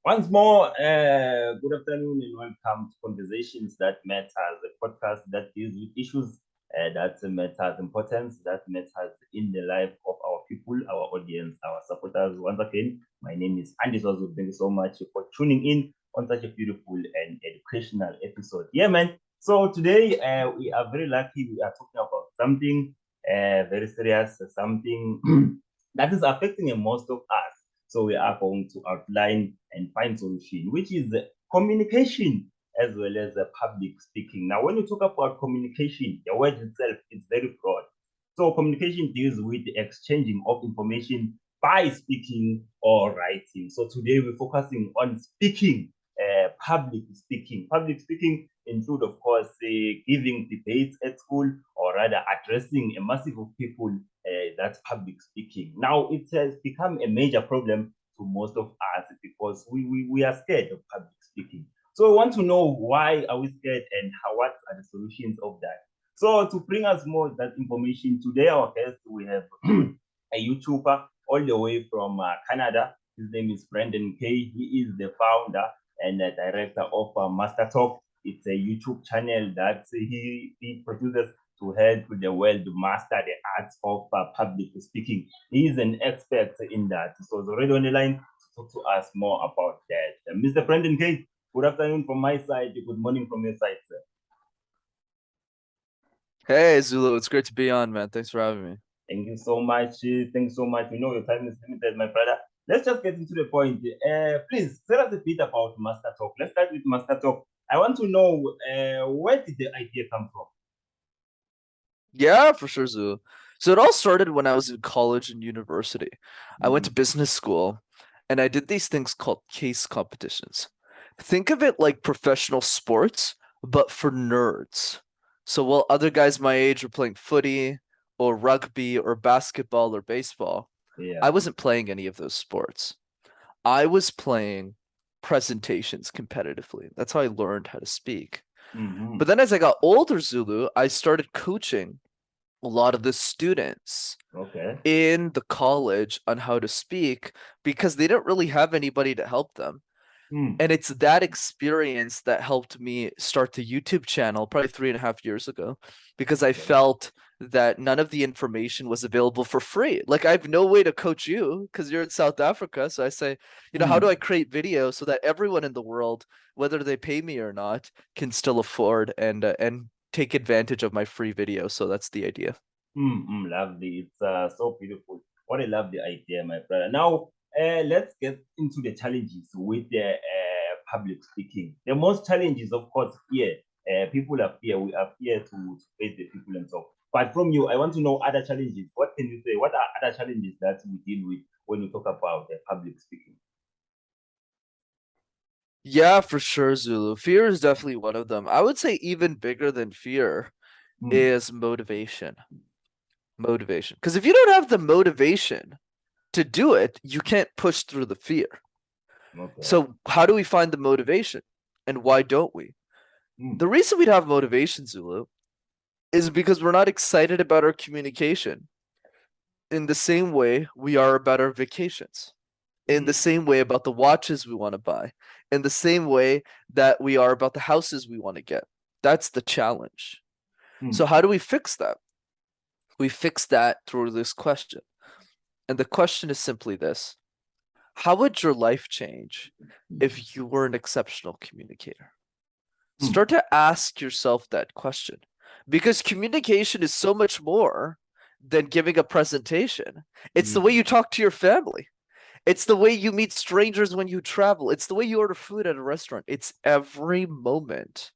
Once more, good afternoon and welcome to Conversations That Matters, a podcast that deals with issues that matters, importance that matters in the life of our people, our audience, our supporters. Once again, my name is Andy Sozo. Thank you so much for tuning in on such a beautiful and educational episode. Yeah, man. So today we are very lucky. We are talking about something very serious, something that is affecting most of us. So we are going to outline and find solution, which is communication as well as public speaking. Now, when you talk about communication, the word itself is very broad. So communication deals with the exchanging of information by speaking or writing. So today we're focusing on speaking, public speaking. Public speaking include, of course, giving debates at school or rather addressing a massive of people. That's public speaking. Now it has become a major problem to most of us because we are scared of public speaking. So we want to know why are we scared and what are the solutions of that. So to bring us more of that information today, our guest we have a YouTuber all the way from Canada. His name is Brenden K. He is the founder and director of Master Talk. It's a YouTube channel that he produces to help the world master the art of public speaking. He is an expert in that. So he's already on the line to talk to us more about that. Mr. Brenden K, good afternoon from my side. Good morning from your side, sir. Hey Zulu, it's great to be on, man. Thanks for having me. Thank you so much. Thanks so much. We know your time is limited, my brother. Let's just get into the point. Please tell us a bit about Master Talk. Let's start with Master Talk. I want to know where did the idea come from? Yeah, for sure, Zulu. So it all started when I was in college and university. I went to business school and I did these things called case competitions. Think of it like professional sports, but for nerds. So while other guys my age were playing footy or rugby or basketball or baseball, I wasn't playing any of those sports. I was playing presentations competitively. That's how I learned how to speak. But then as I got older, Zulu, I started coaching a lot of the students in the college on how to speak because they didn't really have anybody to help them. And it's that experience that helped me start the YouTube channel probably 3.5 years ago because I felt that none of the information was available for free. Like I have no way to coach you because you're in South Africa. So I say, how do I create videos so that everyone in the world, whether they pay me or not, can still afford and take advantage of my free video. So that's the idea. Lovely. It's so beautiful. What a lovely idea, my brother. Now, let's get into the challenges with the public speaking. The most challenges, of course, fear. People are fear. We are fear to face the people and so. But from you, I want to know other challenges. What can you say? What are other challenges that we deal with when we talk about public speaking? Yeah, for sure, Zulu. Fear is definitely one of them. I would say even bigger than fear is motivation. Motivation. Because if you don't have the motivation to do it, you can't push through the fear. So how do we find the motivation? And why don't we? The reason we'd have motivation, Zulu, is because we're not excited about our communication in the same way we are about our vacations, in the same way about the watches we want to buy, in the same way that we are about the houses we want to get. That's the challenge. So how do we fix that? We fix that through this question. And the question is simply this: how would your life change if you were an exceptional communicator? Start to ask yourself that question, because communication is so much more than giving a presentation. It's the way you talk to your family. It's the way you meet strangers when you travel. It's the way you order food at a restaurant. It's every moment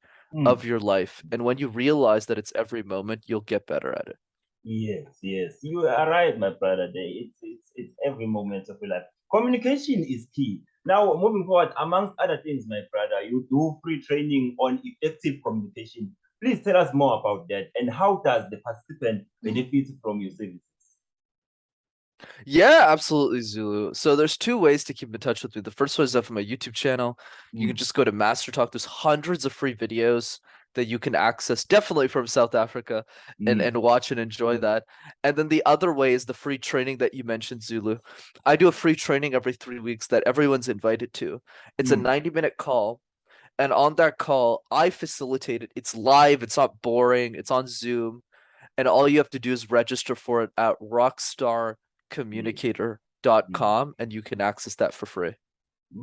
of your life. And when you realize that it's every moment, you'll get better at it. Yes, you are right, my brother. It's every moment of your life. Communication is key. Now, moving forward, amongst other things, my brother, you do free training on effective communication. Please tell us more about that and how does the participant benefit from your services? Yeah, absolutely, Zulu. So there's two ways to keep in touch with me. The first one is from my YouTube channel. You can just go to Master Talk. There's hundreds of free videos that you can access definitely from South Africa and watch and enjoy that. And then the other way is the free training that you mentioned, Zulu. I do a free training every 3 weeks that everyone's invited to. It's a 90-minute call. And on that call, I facilitate it. It's live, it's not boring, it's on Zoom. And all you have to do is register for it at rockstarcommunicator.com and you can access that for free.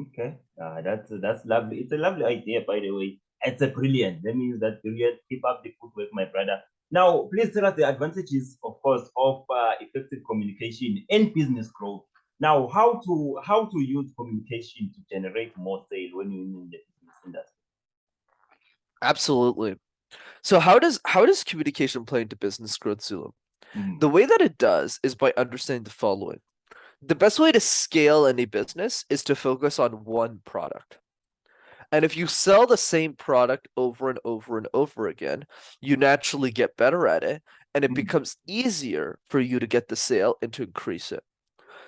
Okay, that's lovely. It's a lovely idea, by the way. It's a brilliant. That means that brilliant. Keep up the good work, my brother. Now, please tell us the advantages, of course, of effective communication and business growth. Now, how to use communication to generate more sale when you're in the business industry. Absolutely. So how does communication play into business growth, Zulu? The way that it does is by understanding the following. The best way to scale any business is to focus on one product. And if you sell the same product over and over and over again, you naturally get better at it, and it becomes easier for you to get the sale and to increase it.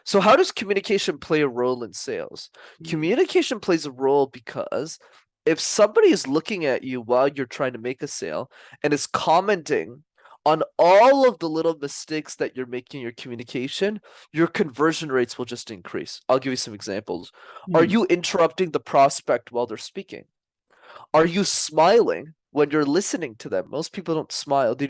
So how does communication play a role in sales? Communication plays a role because if somebody is looking at you while you're trying to make a sale and is commenting on all of the little mistakes that you're making in your communication, your conversion rates will just increase. I'll give you some examples. Are you interrupting the prospect while they're speaking? Are you smiling when you're listening to them? Most people don't smile. They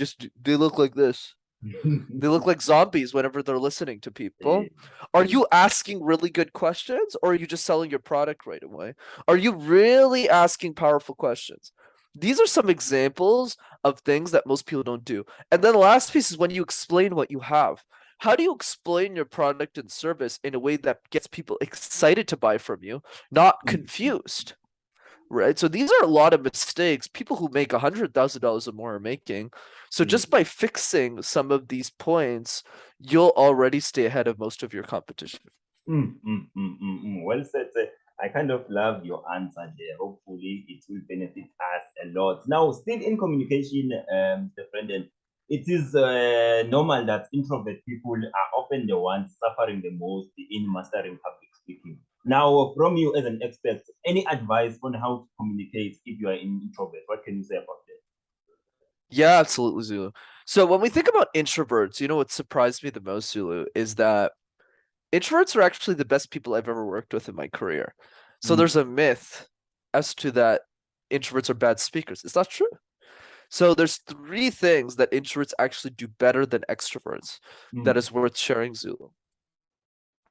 look like this. They look like zombies whenever they're listening to people. Are you asking really good questions, or are you just selling your product right away? Are you really asking powerful questions? These are some examples of things that most people don't do. And then the last piece is when you explain what you have. How do you explain your product and service in a way that gets people excited to buy from you, not confused? Right? So these are a lot of mistakes people who make $100,000 or more are making. So just by fixing some of these points, you'll already stay ahead of most of your competition. Well said. I kind of love your answer there. Hopefully, it will benefit us a lot. Now, still in communication, Mr. Brenden, it is normal that introvert people are often the ones suffering the most in mastering public speaking. Now, from you as an expert, any advice on how to communicate if you are an introvert? What can you say about that? Yeah, absolutely, Zulu. So when we think about introverts, you know what surprised me the most, Zulu, is that introverts are actually the best people I've ever worked with in my career. So there's a myth as to that introverts are bad speakers. It's not true. So there's 3 things that introverts actually do better than extroverts that is worth sharing, Zulu.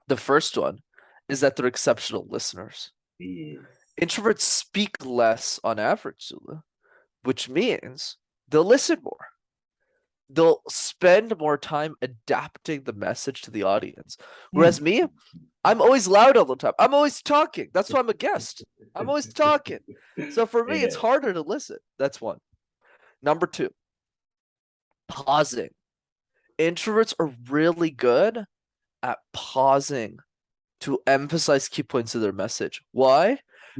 The first one is that they're exceptional listeners. Introverts speak less on average, Zulu, which means they'll listen more. They'll spend more time adapting the message to the audience. Whereas me, I'm always loud all the time. I'm always talking. That's why I'm a guest. I'm always talking. So for me, it's harder to listen. That's one. Number 2, pausing. Introverts are really good at pausing to emphasize key points of their message. Why?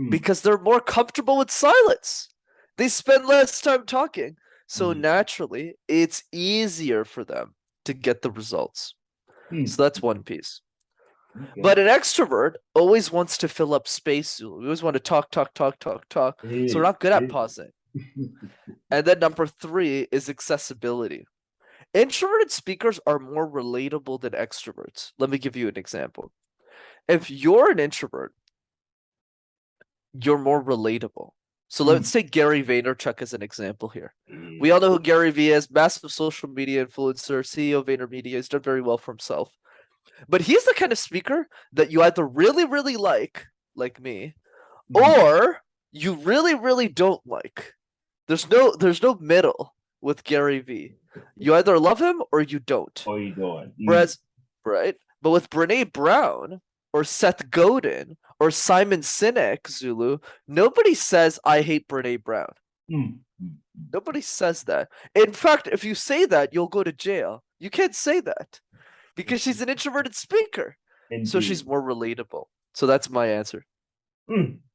Because they're more comfortable with silence. They spend less time talking. So naturally, it's easier for them to get the results. So that's one piece. But an extrovert always wants to fill up space. We always want to talk. So we're not good at pausing. And then number 3 is accessibility. Introverted speakers are more relatable than extroverts. Let me give you an example. If you're an introvert, you're more relatable. So let's take Gary Vaynerchuk as an example here. We all know who Gary V is, massive social media influencer, CEO of VaynerMedia. He's done very well for himself. But he's the kind of speaker that you either really, really like me, or you really, really don't like. There's no middle with Gary V. You either love him or you don't. Or you don't. Whereas, right? But with Brene Brown or Seth Godin or Simon Sinek, Zulu, nobody says, I hate Brene Brown. Nobody says that. In fact, if you say that, you'll go to jail. You can't say that because she's an introverted speaker. Indeed. So she's more relatable. So that's my answer.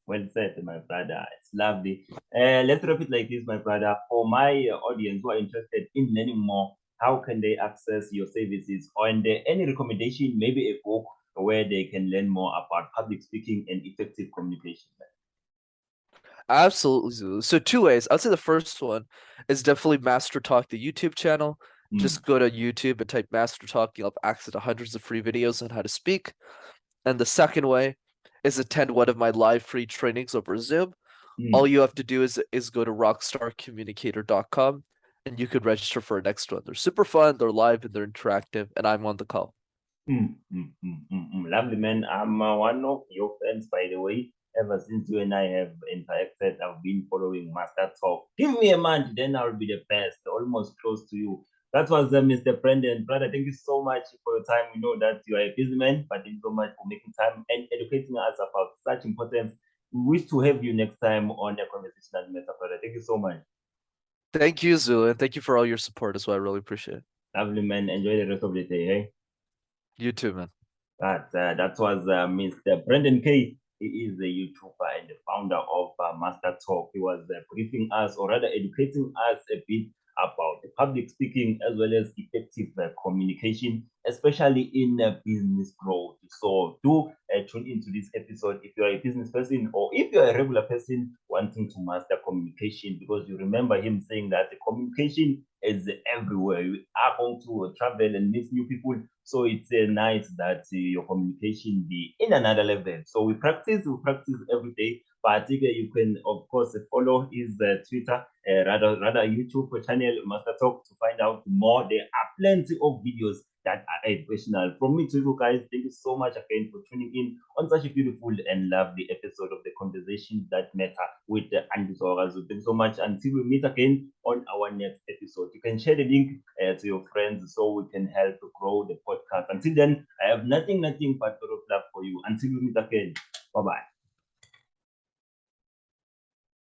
Well said, my brother. It's lovely. Let's wrap it like this, my brother. For my audience who are interested in learning more, how can they access your services? Or any recommendation, maybe a book where they can learn more about public speaking and effective communication? Absolutely, Zulu. So two ways. I'd say the first one is definitely Master Talk, the YouTube channel. Just go to YouTube and type Master Talk. You'll have access to hundreds of free videos on how to speak. And the second way is attend one of my live free trainings over Zoom. All you have to do is go to rockstarcommunicator.com and you could register for a next one. They're super fun, they're live, and they're interactive, and I'm on the call. Lovely, man. I'm one of your friends, by the way. Ever since you and I have interacted, I've been following Master Talk. Give me a month, then I'll be the best, almost close to you. That was Mr. Brenden. Brother, thank you so much for your time. We know that you are a busy man, but thank you so much for making time and educating us about such importance. We wish to have you next time on a conversation that matters, brother. Thank you so much. Thank you, Zulu, and thank you for all your support as well. I really appreciate it. Lovely, man. Enjoy the rest of the day, hey? You too, man. That was Mr. Brenden K. He is a YouTuber and the founder of Master Talk. He was briefing us, or rather educating us a bit about public speaking as well as effective communication, especially in business growth. So do tune into this episode if you are a business person or if you are a regular person wanting to master communication, because you remember him saying that the communication is everywhere. You are going to travel and meet new people. So it's nice that your communication be in another level. So we practice every day. But you can, of course, follow his Twitter, rather YouTube channel, Master Talk, to find out more. There are plenty of videos that are educational. From me to you guys, thank you so much again for tuning in on such a beautiful and lovely episode of the Conversations That Matter with Andy Sorazu. Thank you so much. Until we meet again on our next episode, you can share the link to your friends so we can help to grow the podcast. Until then, I have nothing but love for you. Until we meet again, bye bye.